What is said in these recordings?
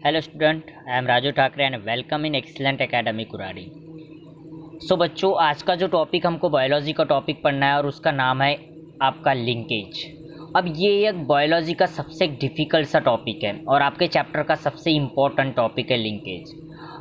Hello student, I am Raju Thackeray and welcome in excellent academy Kurari. So बच्चों, आज का जो टॉपिक हमको बायोलॉजी का टॉपिक पढ़ना है और उसका नाम है आपका लिंकेज। अब ये एक बायोलॉजी का सबसे डिफ़िकल्ट सा टॉपिक है और आपके चैप्टर का सबसे इम्पोर्टेंट टॉपिक है लिंकेज।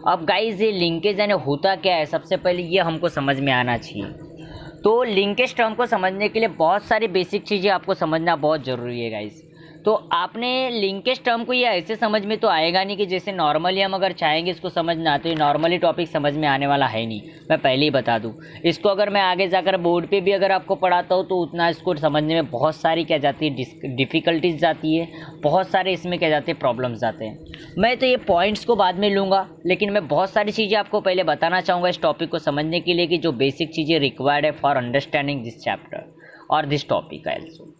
अब गाइज, ये लिंकेज यानी होता क्या है, सबसे पहले ये हमको समझ में आना चाहिए। तो लिंकेज टर्म को समझने के लिए बहुत सारी बेसिक चीज़ें आपको समझना बहुत ज़रूरी है गाइज। तो आपने लिंकेज टर्म को ये ऐसे समझ में तो आएगा नहीं कि जैसे नॉर्मली हम अगर चाहेंगे इसको समझना, तो ये नॉर्मली टॉपिक समझ में आने वाला है नहीं, मैं पहले ही बता दूं। इसको अगर मैं आगे जाकर बोर्ड पे भी अगर आपको पढ़ाता हूँ तो उतना इसको समझने में बहुत सारी क्या जाती है, डिफ़िकल्टीज जाती है, बहुत सारे इसमें क्या जाते हैं, प्रॉब्लम्स जाते हैं। मैं तो ये पॉइंट्स को बाद में लूँगा, लेकिन मैं बहुत सारी चीज़ें आपको पहले बताना चाहूँगा इस टॉपिक को समझने के लिए कि जो बेसिक चीज़ें रिक्वायर्ड है फॉर अंडरस्टैंडिंग दिस चैप्टर और this topic also.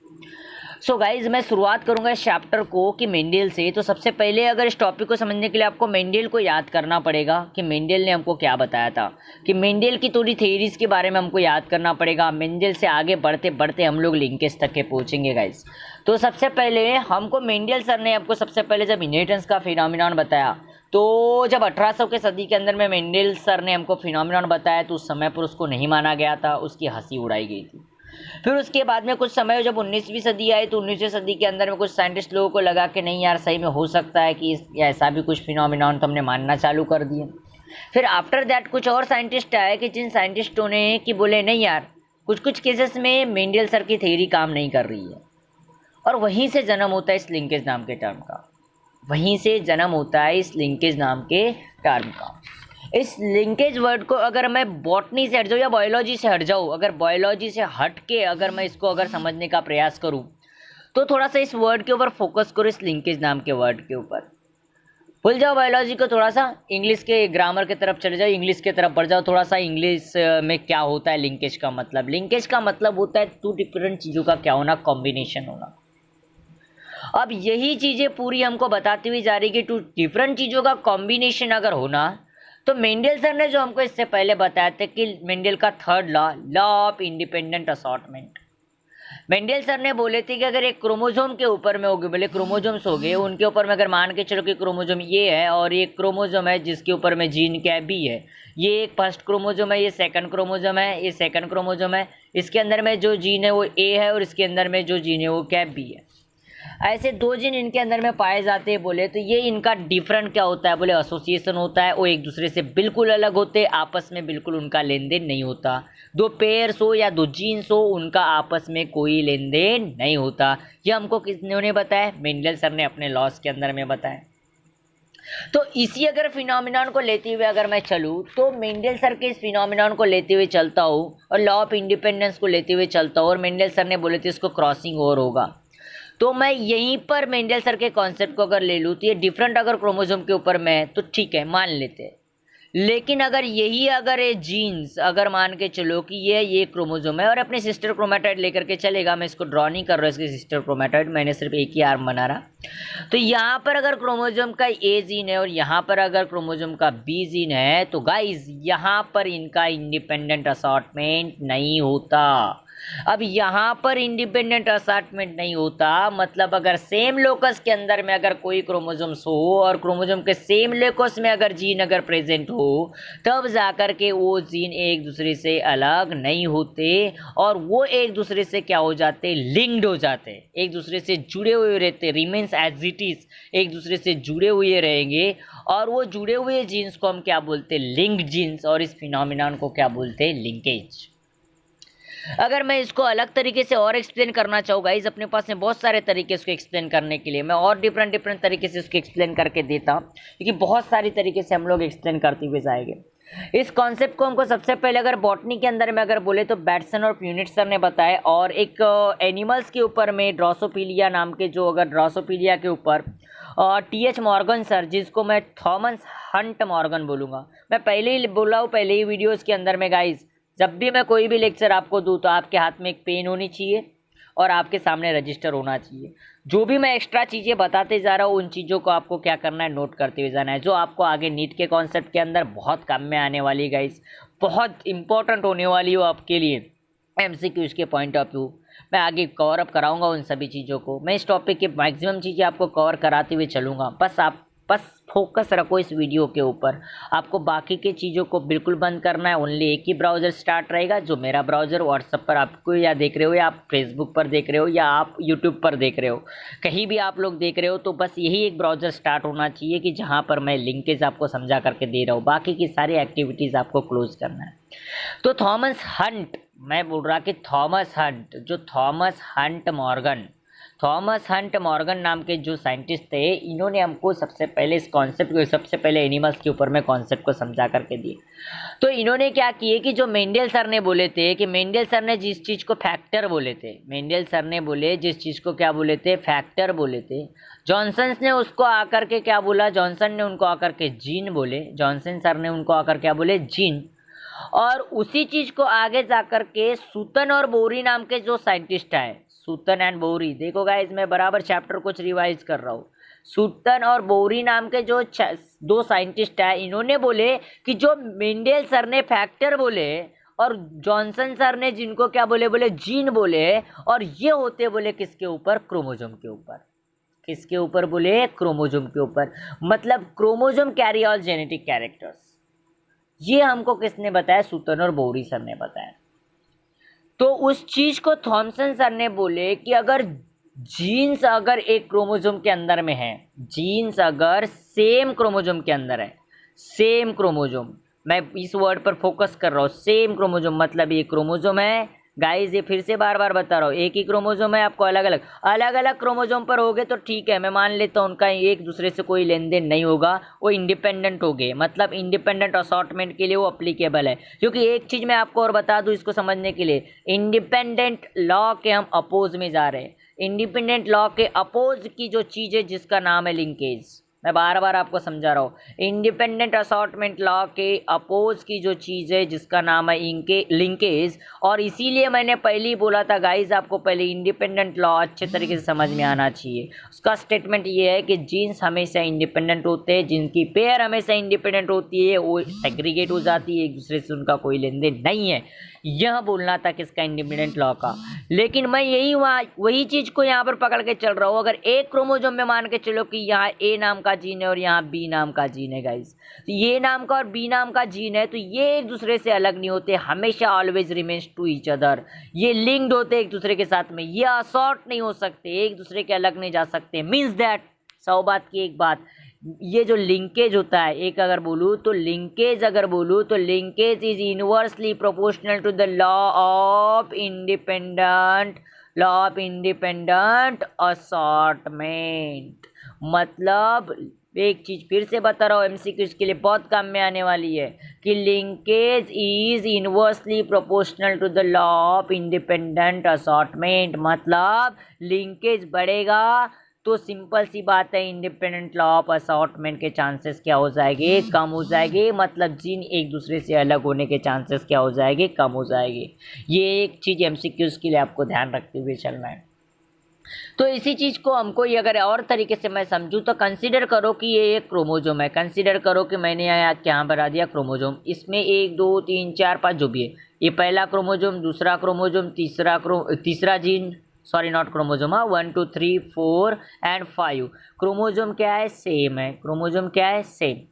So guys, मैं शुरुआत करूंगा इस चैप्टर को कि मेंडेल से। तो सबसे पहले अगर इस टॉपिक को समझने के लिए आपको मेंडेल को याद करना पड़ेगा कि मेंडेल ने हमको क्या बताया था, कि मेंडेल की थोड़ी थेरीज के बारे में हमको याद करना पड़ेगा। मेंडेल से आगे बढ़ते बढ़ते हम लोग लिंकेज तक के पहुंचेंगे गाइज। तो सबसे पहले हमको मेंडेल सर ने आपको सबसे पहले जब इनहेरिटेंस का फिनोमिनन बताया, तो जब 1800 के सदी के अंदर में मेंडेल सर ने हमको फिनोमिनन बताया तो उस समय पर उसको नहीं माना गया था, उसकी हंसी उड़ाई गई थी। फिर उसके बाद में कुछ समय जब 19वीं सदी आई तो 19वीं सदी के अंदर में कुछ साइंटिस्ट लोगों को लगा कि नहीं यार, सही में हो सकता है कि ऐसा भी कुछ फिनोमिनन, तो हमने मानना चालू कर दिए। फिर आफ्टर दैट कुछ और साइंटिस्ट आए कि जिन साइंटिस्टों ने कि बोले नहीं यार, कुछ कुछ केसेस में मेंडेल सर की थ्योरी काम नहीं कर रही है। और वहीं से जन्म होता है इस लिंकेज नाम के टर्म का। वहीं से जन्म होता है इस लिंकेज नाम के टर्म का। इस लिंकेज वर्ड को अगर मैं बॉटनी से हट जाऊँ या बायोलॉजी से हट जाऊँ, अगर बायोलॉजी से हट के अगर मैं इसको अगर समझने का प्रयास करूँ, तो थोड़ा सा इस वर्ड के ऊपर फोकस करो, इस लिंकेज नाम के वर्ड के ऊपर। भूल जाओ बायोलॉजी को, थोड़ा सा इंग्लिश के ग्रामर की तरफ चले जाओ, इंग्लिश की तरफ बढ़ जाओ। थोड़ा सा इंग्लिश में क्या होता है लिंकेज का मतलब। लिंकेज का मतलब होता है टू डिफरेंट चीज़ों का क्या होना, कॉम्बिनेशन होना। अब यही चीज़ें पूरी हमको बताती हुई जा रही कि टू डिफरेंट चीज़ों का कॉम्बिनेशन अगर होना, तो मेंडेल सर ने जो हमको इससे पहले बताया था कि मेंडेल का third law, law of independent assortment. Mendel sir ने बोले थे कि अगर एक क्रोमोजोम के ऊपर में होगे, बोले क्रोमोजोम्स हो गए, उनके ऊपर में अगर मान के चलो कि क्रोमोजोम ये है और ये क्रोमोजोम है जिसके ऊपर में जीन क्या बी है, ये एक फर्स्ट क्रोमोजोम है, ये सेकंड क्रोमोजोम है, ये सेकंड क्रोमोजोम है, इसके अंदर में जो जीन है वो ए है और इसके अंदर में जो जीन है वो क्या बी है। ऐसे दो जीन इनके अंदर में पाए जाते हैं। बोले तो ये इनका डिफरेंट क्या होता है, बोले एसोसिएशन होता है। वो एक दूसरे से बिल्कुल अलग होते, आपस में बिल्कुल उनका लेन देन नहीं होता। दो पेयर्स हो या दो जीन्स हो, उनका आपस में कोई लेन देन नहीं होता। ये हमको किसने बताया, मेंडल सर ने अपने लॉस के अंदर में बताया। तो इसी अगर फिनोमिनन को लेते हुए अगर मैं चलूँ, तो मेंडल सर के इस फिनोमिनन को लेते हुए चलता हूँ और लॉ ऑफ इंडिपेंडेंस को लेते हुए चलता हूँ, और मेंडल सर ने बोले थे इसको क्रॉसिंग ओवर होगा। तो मैं यहीं पर मेंडल सर के कॉन्सेप्ट को अगर ले लूँ, तो ये डिफरेंट अगर क्रोमोसोम के ऊपर में है तो ठीक है, मान लेते हैं। लेकिन अगर यही अगर ये जीन्स अगर मान के चलो कि ये क्रोमोसोम है और अपने सिस्टर क्रोमेटाइड लेकर के चलेगा, मैं इसको ड्रॉ नहीं कर रहा इसके सिस्टर क्रोमेटाइड, मैंने सिर्फ एक ही आर्म बना रहा। तो यहाँ पर अगर क्रोमोसोम का ए जीन है और यहाँ पर अगर क्रोमोसोम का बी जीन है, तो गाइज यहाँ पर इनका इंडिपेंडेंट असॉर्टमेंट नहीं होता। अब यहाँ पर इंडिपेंडेंट असॉर्टमेंट नहीं होता, मतलब अगर सेम लोकस के अंदर में अगर कोई क्रोमोसोम्स हो और क्रोमोसोम के सेम लोकस में अगर जीन अगर प्रेजेंट हो, तब जाकर के वो जीन एक दूसरे से अलग नहीं होते और वो एक दूसरे से क्या हो जाते, लिंक्ड हो जाते, एक दूसरे से जुड़े हुए रहते, रिमेन्स एज इट इज, एक दूसरे से जुड़े हुए रहेंगे। और वो जुड़े हुए जीन्स को हम क्या बोलते, लिंक्ड जीन्स, और इस फिनोमिनन को क्या बोलते, लिंकेज। अगर मैं इसको अलग तरीके से और एक्सप्लेन करना चाहूँ गाइज, अपने पास में बहुत सारे तरीके इसको एक्सप्लेन करने के लिए, मैं और डिफरेंट डिफरेंट तरीके से इसको एक्सप्लेन करके देता, क्योंकि बहुत सारी तरीके से हम लोग एक्सप्लेन करते हुए जाएंगे। इस कॉन्सेप्ट को हमको सबसे पहले अगर बॉटनी के अंदर में अगर बोले तो बैटसन और प्यूनिट सर ने बताया, और एक एनिमल्स के ऊपर में ड्रोसोफिलिया नाम के, जो अगर ड्रोसोफिलिया के ऊपर टी.एच. मॉर्गन सर, जिसको मैं थॉमस हंट मॉर्गन बोलूँगा, मैं पहले ही बोला हूँ पहले ही वीडियोज़ के अंदर में गाइज, जब भी मैं कोई भी लेक्चर आपको दूँ तो आपके हाथ में एक पेन होनी चाहिए और आपके सामने रजिस्टर होना चाहिए। जो भी मैं एक्स्ट्रा चीज़ें बताते जा रहा हूँ, उन चीज़ों को आपको क्या करना है, नोट करते हुए जाना है, जो आपको आगे नीट के कॉन्सेप्ट के अंदर बहुत काम में आने वाली गाइस, बहुत इंपॉर्टेंट होने वाली हो आपके लिए एमसीक्यूज के पॉइंट ऑफ व्यू। मैं आगे कवर अप कराऊंगा उन सभी चीज़ों को, मैं इस टॉपिक के मैक्सिमम चीज़ें आपको कवर कराते हुए चलूँगा। बस आप बस फोकस रखो इस वीडियो के ऊपर। आपको बाकी के चीज़ों को बिल्कुल बंद करना है। ओनली एक ही ब्राउज़र स्टार्ट रहेगा, जो मेरा ब्राउज़र व्हाट्सएप पर आपको या देख रहे हो, या आप फेसबुक पर देख रहे हो, या आप यूट्यूब पर देख रहे हो, कहीं भी आप लोग देख रहे हो, तो बस यही एक ब्राउज़र स्टार्ट होना चाहिए कि जहाँ पर मैं लिंकेज आपको समझा करके दे रहा हूँ। बाकी की सारी एक्टिविटीज़ आपको क्लोज करना है। तो थॉमस हंट, मैं बोल रहा कि थॉमस हंट, जो थॉमस हंट मॉर्गन नाम के जो साइंटिस्ट थे, इन्होंने हमको सबसे पहले इस कॉन्सेप्ट को, सबसे पहले एनिमल्स के ऊपर में कॉन्सेप्ट को समझा करके दिए। तो इन्होंने क्या किए कि जो मेंडल सर ने बोले थे, कि मेंडल सर ने जिस चीज़ को फैक्टर बोले थे, मेंडल सर ने बोले जिस चीज़ को क्या बोले थे, फैक्टर बोले थे, जॉनसन ने उसको आकर के क्या बोला, जॉनसन ने उनको आकर के जीन बोले, जॉनसन सर ने उनको आकर क्या बोले, जीन। और उसी चीज़ को आगे जाकर के सूतन और बोरी नाम के जो साइंटिस्ट आए, सूतन एंड बोरी, देखो गाइस मैं बराबर चैप्टर कुछ रिवाइज कर रहा हूँ। सूतन और बोरी नाम के जो दो साइंटिस्ट है, इन्होंने बोले कि जो मेंडल सर ने फैक्टर बोले और जॉनसन सर ने जिनको क्या बोले, बोले जीन बोले, और ये होते बोले किसके ऊपर, क्रोमोजोम के ऊपर। किसके ऊपर बोले, क्रोमोजोम के ऊपर। मतलब chromosome carry all genetic characters. ये हमको किसने बताया, सूतन और बोरी सर ने बताया। तो उस चीज को थॉमसन सर ने बोले कि अगर जीन्स अगर एक क्रोमोजोम के अंदर में है, जीन्स अगर सेम क्रोमोजोम के अंदर है, सेम क्रोमोजोम, मैं इस वर्ड पर फोकस कर रहा हूँ, सेम क्रोमोजोम, मतलब ये क्रोमोजोम है गाइस, ये फिर से बार बार बता रहा हूँ, एक ही क्रोमोजोम है, आपको अलग अलग क्रोमोजोम पर होगे तो ठीक है, मैं मान लेता हूँ उनका एक दूसरे से कोई लेन देन नहीं होगा, वो इंडिपेंडेंट हो गए, मतलब इंडिपेंडेंट असॉर्टमेंट के लिए वो अप्लीकेबल है। क्योंकि एक चीज़ मैं आपको और बता दूँ इसको समझने के लिए, इंडिपेंडेंट लॉ के हम अपोज में जा रहे हैं। इंडिपेंडेंट लॉ के अपोज की जो चीज़ है जिसका नाम है लिंकेज, मैं बार बार आपको समझा रहा हूँ, इंडिपेंडेंट असॉर्टमेंट लॉ के अपोज की जो चीज़ है जिसका नाम है इनके लिंकेज। और इसीलिए मैंने पहले ही बोला था गाइज, आपको पहले इंडिपेंडेंट लॉ अच्छे तरीके से समझ में आना चाहिए। उसका स्टेटमेंट ये है कि जीन्स हमेशा इंडिपेंडेंट होते हैं, जिनकी पेयर हमेशा इंडिपेंडेंट होती है, वो सेग्रीगेट हो जाती है, एक दूसरे से उनका कोई लेन देन नहीं है। यह बोलना था किसका, इंडिपेंडेंट लॉ का। लेकिन मैं वही चीज़ को यहाँ पर पकड़ के चल रहा हूँ। अगर एक क्रोमोजोम में मान के चलो कि यहाँ ए नाम का जीन है और यहाँ बी नाम का जीन है गाइस, तो ये नाम का और बी नाम का जीन है, तो ये एक दूसरे से अलग नहीं होते, हमेशा always remains to each other. ये लिंक्ड होते एक दूसरे के साथ में, ये असॉर्ट नहीं हो सकते, एक दूसरे के अलग नहीं जा सकते। मीन्स दैट, 100 बात की एक बात, ये जो लिंकेज होता है, एक अगर बोलूँ तो लिंकेज, अगर बोलूँ तो linkage is inversely proportional to the law of independent assortment. मतलब एक चीज फिर से बता रहा हूँ, एमसीक्यू इसके लिए बहुत काम में आने वाली है, कि linkage is inversely proportional to the law of independent assortment. मतलब लिंकेज बढ़ेगा तो सिंपल सी बात है, इंडिपेंडेंट लॉ ऑफ असॉर्टमेंट के चांसेस क्या हो जाएंगे, कम हो जाएंगे। मतलब जीन एक दूसरे से अलग होने के चांसेस क्या हो जाएंगे, कम हो जाएंगे। ये एक चीज़ एमसीक्यूज के लिए आपको ध्यान रखते हुए चलना है। तो इसी चीज़ को हमको ये अगर और तरीके से मैं समझूँ तो कंसीडर करो कि ये एक क्रोमोजोम है, कंसीडर करो कि मैंने यहाँ क्या बना दिया, क्रोमोजोम। इसमें 1 2 3 4 5 जो भी है, ये पहला क्रोमोजोम, दूसरा क्रोमोजोम, तीसरा gene, sorry not chromosome, 1 2 3 4 and 5 chromosome क्या है, सेम है। क्रोमोजोम क्या है, सेम।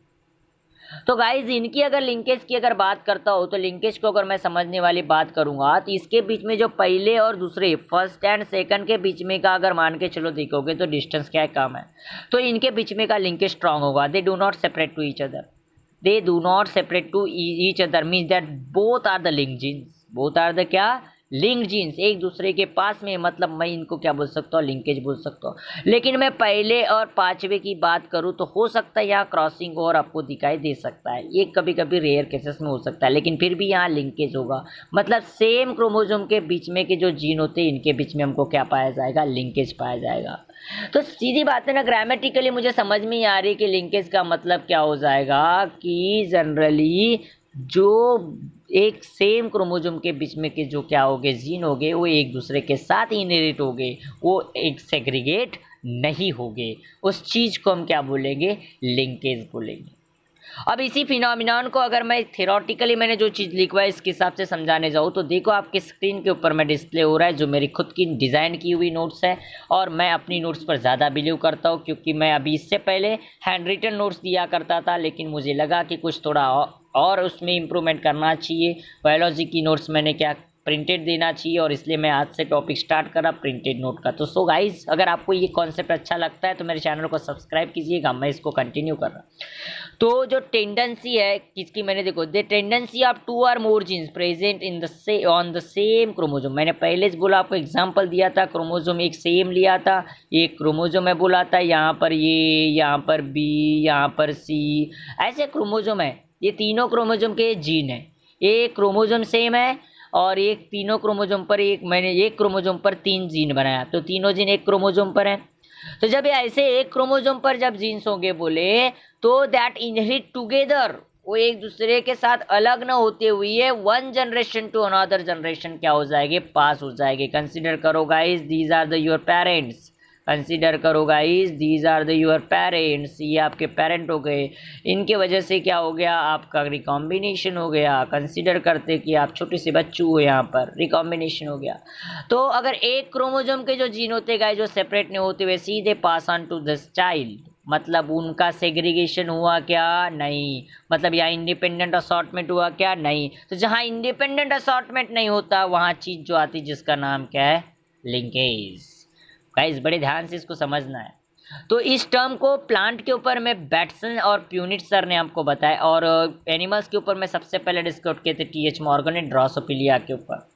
तो गाइज इनकी अगर लिंकेज की अगर बात करता हो, तो लिंकेज को अगर मैं समझने वाली बात करूंगा तो इसके बीच में जो पहले और दूसरे, फर्स्ट एंड सेकंड के बीच में का अगर मान के चलो देखोगे तो डिस्टेंस क्या है, कम है, तो इनके बीच में का लिंकेज स्ट्रांग होगा। They do not separate to each other, they do not separate to each other, means that both are the link genes, both are the क्या, लिंक जीन्स, एक दूसरे के पास में। मतलब मैं इनको क्या बोल सकता हूँ, लिंकेज बोल सकता हूँ। लेकिन मैं पहले और पांचवे की बात करूँ तो हो सकता है यहाँ क्रॉसिंग और आपको दिखाई दे सकता है, ये कभी कभी रेयर केसेस में हो सकता है, लेकिन फिर भी यहाँ लिंकेज होगा। मतलब सेम क्रोमोजोम के बीच में के जो जीन होते हैं, इनके बीच में हमको क्या पाया जाएगा, लिंकेज पाया जाएगा। तो सीधी बात है ना, ग्रामेटिकली मुझे समझ में ही आ रही है कि लिंकेज का मतलब क्या हो जाएगा, कि जनरली जो एक सेम क्रोमोजोम के बीच में के जो क्या हो गए, जीन हो गए, वो एक दूसरे के साथ इनहेरिट हो गए, वो एक सेग्रीगेट नहीं हो गए। उस चीज़ को हम क्या बोलेंगे, लिंकेज बोलेंगे। अब इसी फिनोमिनन को अगर मैं थ्योरेटिकली मैंने जो चीज़ लिखवा है इसके हिसाब से समझाने जाऊँ तो देखो आपके स्क्रीन के ऊपर में डिस्प्ले हो रहा है जो मेरी खुद की डिज़ाइन की हुई नोट्स है। और मैं अपनी नोट्स पर ज़्यादा बिलीव करता हूँ क्योंकि मैं अभी इससे पहले हैंड रिटन नोट्स दिया करता था, लेकिन मुझे लगा कि कुछ थोड़ा और उसमें इम्प्रूवमेंट करना चाहिए। बायोलॉजी की नोट्स मैंने क्या प्रिंटेड देना चाहिए और इसलिए मैं आज से टॉपिक स्टार्ट करा प्रिंटेड नोट का। तो सो गाइज, अगर आपको ये कॉन्सेप्ट अच्छा लगता है तो मेरे चैनल को सब्सक्राइब कीजिएगा, मैं इसको कंटिन्यू कर रहा। तो जो टेंडेंसी है किसकी, मैंने देखो द टेंडेंसी ऑफ 2 और more genes present in the on the same chromosome. मैंने पहले बोला, आपको एग्जांपल दिया था, क्रोमोजोम एक सेम लिया था, एक क्रोमोजोम में बोला था यहाँ पर ये, यहाँ पर बी, यहाँ पर सी, ऐसे क्रोमोजोम है। ये तीनों क्रोमोजोम के जीन है, एक क्रोमोजोम सेम है और एक तीनों क्रोमोजोम पर मैंने एक क्रोमोजोम पर 3 जीन बनाया, तो तीनों जीन एक क्रोमोजोम पर हैं। तो जब ऐसे एक क्रोमोजोम पर जब जीन्स होंगे बोले तो दैट इनहेरिट टुगेदर, वो एक दूसरे के साथ अलग ना होते हुए one generation to another generation क्या हो जाएंगे, पास हो जाएंगे। कंसिडर करो guys, these are the your parents. Consider करो guys, these are the your parents, ये आपके पेरेंट हो गए। इनके वजह से क्या हो गया, आपका रिकॉम्बिनेशन हो गया। कंसिडर करते कि आप छोटे से बच्चू हो, यहाँ पर रिकॉम्बिनेशन हो गया। तो अगर एक क्रोमोजोम के जो जीन होते गाइस जो सेपरेट नहीं होते हुए सीधे pass on to this child, मतलब उनका सेग्रीगेशन हुआ क्या, नहीं। मतलब यहाँ इंडिपेंडेंट असॉर्टमेंट हुआ क्या, नहीं। तो जहाँ इंडिपेंडेंट असॉर्टमेंट नहीं होता वहाँ चीज़ जो आती जिसका नाम क्या है, लिंकेज। गाइस बड़े ध्यान से इसको समझना है। तो इस टर्म को प्लांट के ऊपर में बैट्सन और प्यूनिट सर ने हमको बताया, और एनिमल्स के ऊपर में सबसे पहले डिस्कस किए थे टी.एच. मॉर्गन ने ड्रोसोफिलिया के ऊपर।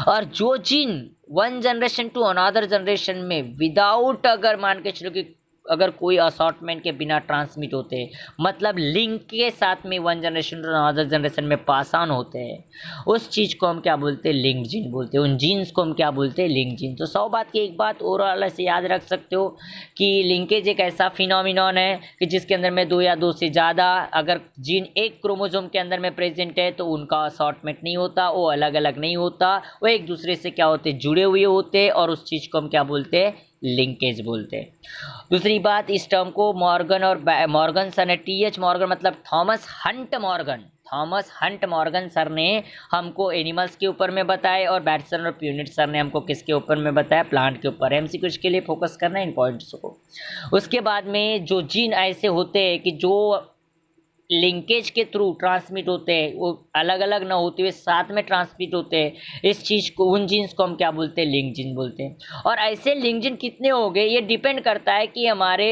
और जो gene one generation to another generation में विदाउट, अगर मान के चलो कि अगर कोई असॉर्टमेंट के बिना ट्रांसमिट होते हैं, मतलब लिंक के साथ में one generation to another generation में पास ऑन होते हैं, उस चीज़ को हम क्या बोलते हैं, लिंक जीन बोलते हैं। उन जीन्स को हम क्या बोलते हैं, लिंक जीन। तो 100 बात की एक बात ओवरऑल ऐसे याद रख सकते हो कि लिंकेज एक ऐसा फिनोमिनन है कि जिसके अंदर में 2 या 2 से ज़्यादा अगर जीन एक क्रोमोजोम के अंदर में प्रेजेंट है तो उनका असॉर्टमेंट नहीं होता, वो अलग अलग नहीं होता, वो एक दूसरे से क्या होते, जुड़े हुए होते, और उस चीज़ को हम क्या बोलते हैं, लिंकेज बोलते हैं। दूसरी बात, इस टर्म को मॉर्गन और मॉर्गन सर ने, टी.एच. मॉर्गन मतलब थॉमस हंट मॉर्गन सर ने हमको एनिमल्स के ऊपर में बताए, और बैट्सन और प्यूनिट सर ने हमको किसके ऊपर में बताया, प्लांट के ऊपर। एमसीक्यू के लिए फोकस करना है इन पॉइंट्स को। उसके बाद में जो जीन ऐसे होते हैं कि जो लिंकेज के थ्रू ट्रांसमिट होते हैं, वो अलग अलग ना होते हुए साथ में ट्रांसमिट होते हैं, इस चीज़ को, उन जीन्स को हम क्या बोलते हैं, लिंक जीन बोलते हैं। और ऐसे लिंक जीन कितने हो गए ये डिपेंड करता है कि हमारे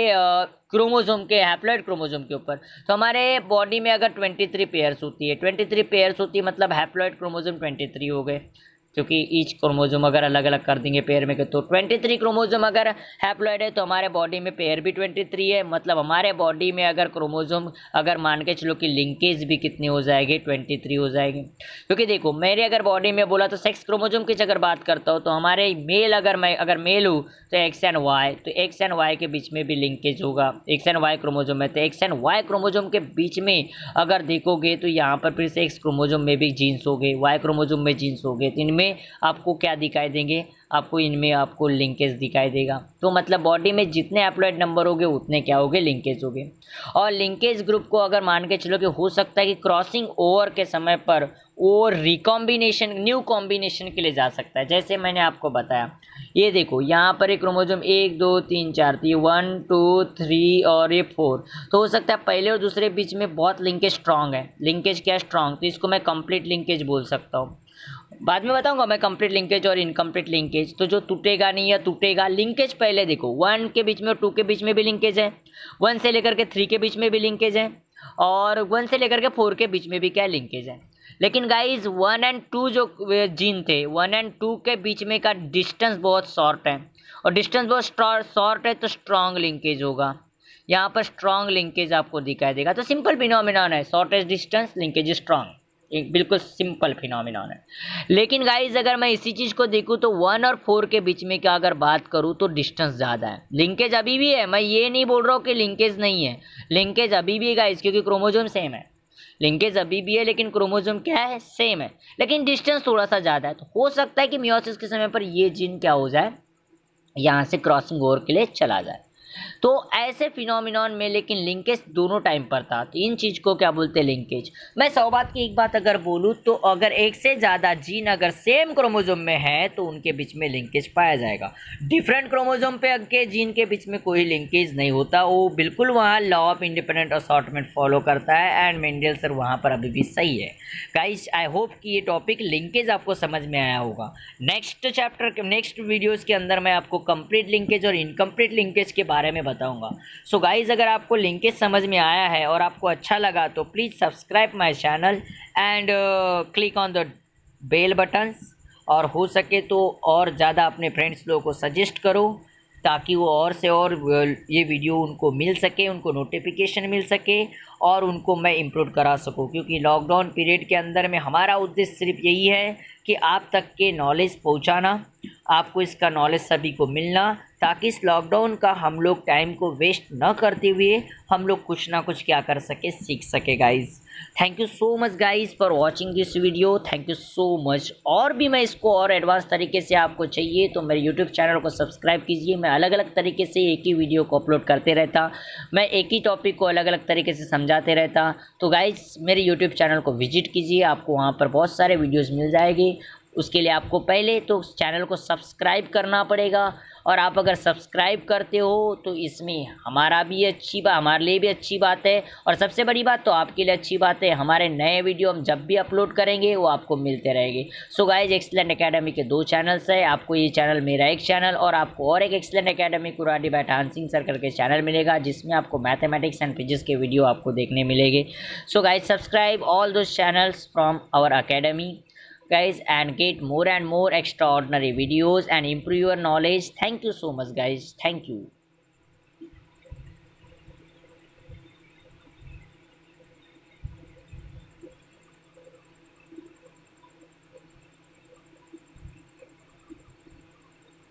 क्रोमोजोम के, हैप्लॉइड क्रोमोजोम के ऊपर। तो हमारे बॉडी में अगर 23 पेयर्स होती है, 23 पेयर्स होती है मतलब हैप्लॉइड क्रोमोजोम 23 हो गए, क्योंकि ईच क्रोमोजोम अगर अलग अलग कर देंगे पेयर में तो 23 क्रोमोजोम अगर हैप्लॉइड है तो हमारे बॉडी में पेयर भी 23 है। मतलब हमारे बॉडी में अगर क्रोमोजोम अगर मान के चलो कि लिंकेज भी कितने हो जाएंगे, 23 हो जाएंगे। क्योंकि देखो मेरे अगर बॉडी में बोला तो सेक्स क्रोमोजोम की अगर बात करता हूँ तो हमारे मेल, अगर मेल हूँ तो एक्स एंड वाई, तो एक्स एंड वाई के बीच में भी लिंकेज होगा। एक्स एंड वाई क्रोमोजोम है तो एक्स एंड वाई क्रोमोजोम के बीच में अगर देखोगे तो यहाँ पर फिर से एक्स क्रोमोजोम में भी जीन्स हो गए, वाई क्रोमोजोम में जीन्स हो गए, तो इनमें आपको क्या दिखाई देंगे, आपको इनमें आपको लिंकेज दिखाई देगा। तो मतलब बॉडी में जितने हैप्लॉइड नंबर होंगे उतने क्या होंगे, लिंकेज होंगे। और लिंकेज ग्रुप को अगर मान के चलो कि हो सकता है कि क्रॉसिंग ओवर के समय पर वो रिकॉम्बिनेशन, न्यू कॉम्बिनेशन के लिए जा सकता है। जैसे मैंने आपको बताया, ये देखो यहाँ पर एक क्रोमोजोम 1 2 3 4 थी, 1 2 3 और ये 4, तो हो सकता है पहले और दूसरे बीच में बहुत लिंकेज स्ट्रांग है। लिंकेज क्या स्ट्रांग, तो इसको मैं कंप्लीट लिंकेज बोल सकता हूँ। बाद में बताऊंगा मैं कंप्लीट लिंकेज और इनकम्प्लीट लिंकेज। तो जो टूटेगा नहीं या टूटेगा, लिंकेज पहले देखो 1 के बीच में और 2 के बीच में भी लिंकेज है, 1 से लेकर के 3 के बीच में भी लिंकेज है, और 1 से लेकर के 4 के बीच में भी क्या लिंकेज है। लेकिन गाइज 1 एंड 2 जो जीन थे, 1 एंड 2 के बीच में का डिस्टेंस बहुत शॉर्ट है, और डिस्टेंस बहुत शॉर्ट है तो स्ट्रॉन्ग लिंकेज होगा। यहाँ पर स्ट्रॉन्ग लिंकेज आपको दिखाई देगा। तो सिंपल फिनोमिनन है, शॉर्टेस्ट डिस्टेंस लिंकेज स्ट्रॉन्ग, एक बिल्कुल सिंपल फिनोमिनन है। लेकिन गाइज अगर मैं इसी चीज़ को देखूँ तो 1 और 4 के बीच में क्या अगर बात करूँ तो डिस्टेंस ज़्यादा है। लिंकेज अभी भी है, मैं ये नहीं बोल रहा हूँ कि लिंकेज नहीं है, लिंकेज अभी भी है गाइज, क्योंकि क्रोमोजोम सेम है। लिंकेज अभी भी है लेकिन क्रोमोजोम क्या है, सेम है, लेकिन डिस्टेंस थोड़ा सा ज़्यादा है। तो हो सकता है कि मियोसिस के समय पर ये जीन क्या हो जाए, यहाँ से क्रॉसिंग ओवर के लिए चला जाए। तो ऐसे फिनोमिनॉन में लेकिन लिंकेज दोनों टाइम पर था, तो इन चीज़ को क्या बोलते हैं, लिंकेज। मैं 100 बात की एक बात अगर बोलूँ तो अगर एक से ज़्यादा जीन अगर सेम क्रोमोसोम में है तो उनके बीच में लिंकेज पाया जाएगा। डिफरेंट क्रोमोसोम पे के जीन के बीच में कोई लिंकेज नहीं होता, वो बिल्कुल वहाँ law of independent assortment follow करता है एंड मेंडल सर वहाँ पर अभी भी सही है। गाइस आई होप कि ये टॉपिक लिंकेज आपको समझ में आया होगा। नेक्स्ट चैप्टर नेक्स्ट वीडियोज़ के अंदर मैं आपको कंप्लीट लिंकेज और इनकम्प्लीट लिंकेज के बारे में बताऊंगा। सो गाइज अगर आपको लिंकेज समझ में आया है और आपको अच्छा लगा तो please subscribe my channel and click on the bell buttons, और हो सके तो और ज़्यादा अपने फ्रेंड्स लोगों को सजेस्ट करो ताकि वो और से और ये वीडियो उनको मिल सके, उनको नोटिफिकेशन मिल सके और उनको मैं इम्प्रूव करा सकूं, क्योंकि लॉकडाउन पीरियड के अंदर में हमारा उद्देश्य सिर्फ यही है कि आप तक के नॉलेज पहुंचाना, आपको इसका नॉलेज सभी को मिलना, ताकि इस लॉकडाउन का हम लोग टाइम को वेस्ट न करते हुए हम लोग कुछ ना कुछ क्या कर सके, सीख सके guys. Thank you so much guys for watching this video, thank you so much. और भी मैं इसको और एडवांस तरीके से आपको चाहिए तो मेरे यूट्यूब चैनल को सब्सक्राइब कीजिए। मैं अलग अलग तरीके से एक ही वीडियो को अपलोड करते रहता, मैं एक ही टॉपिक को अलग अलग तरीके से समझाते रहता। तो गाइज़ मेरे यूट्यूब चैनल को विजिट कीजिए, आपको वहाँ पर बहुत सारे वीडियोज़ मिल जाएंगे। उसके लिए आपको पहले तो चैनल को सब्सक्राइब करना पड़ेगा, और आप अगर सब्सक्राइब करते हो तो इसमें हमारे लिए भी अच्छी बात है, और सबसे बड़ी बात तो आपके लिए अच्छी बात है, हमारे नए वीडियो हम जब भी अपलोड करेंगे वो आपको मिलते रहेंगे। सो गाइज एक्सीलेंट एकेडमी के 2 चैनल्स है, आपको ये चैनल मेरा एक चैनल और आपको और एक एक्सीलेंट एकेडमी कुराडी बाय ठान सिंह सर करके चैनल मिलेगा, जिसमें आपको मैथमेटिक्स एंड फिजिक्स के वीडियो आपको देखने मिलेंगे। So guys subscribe all those channels from our academy guys and get more and more extraordinary videos and improve your knowledge. Thank you so much guys, thank you.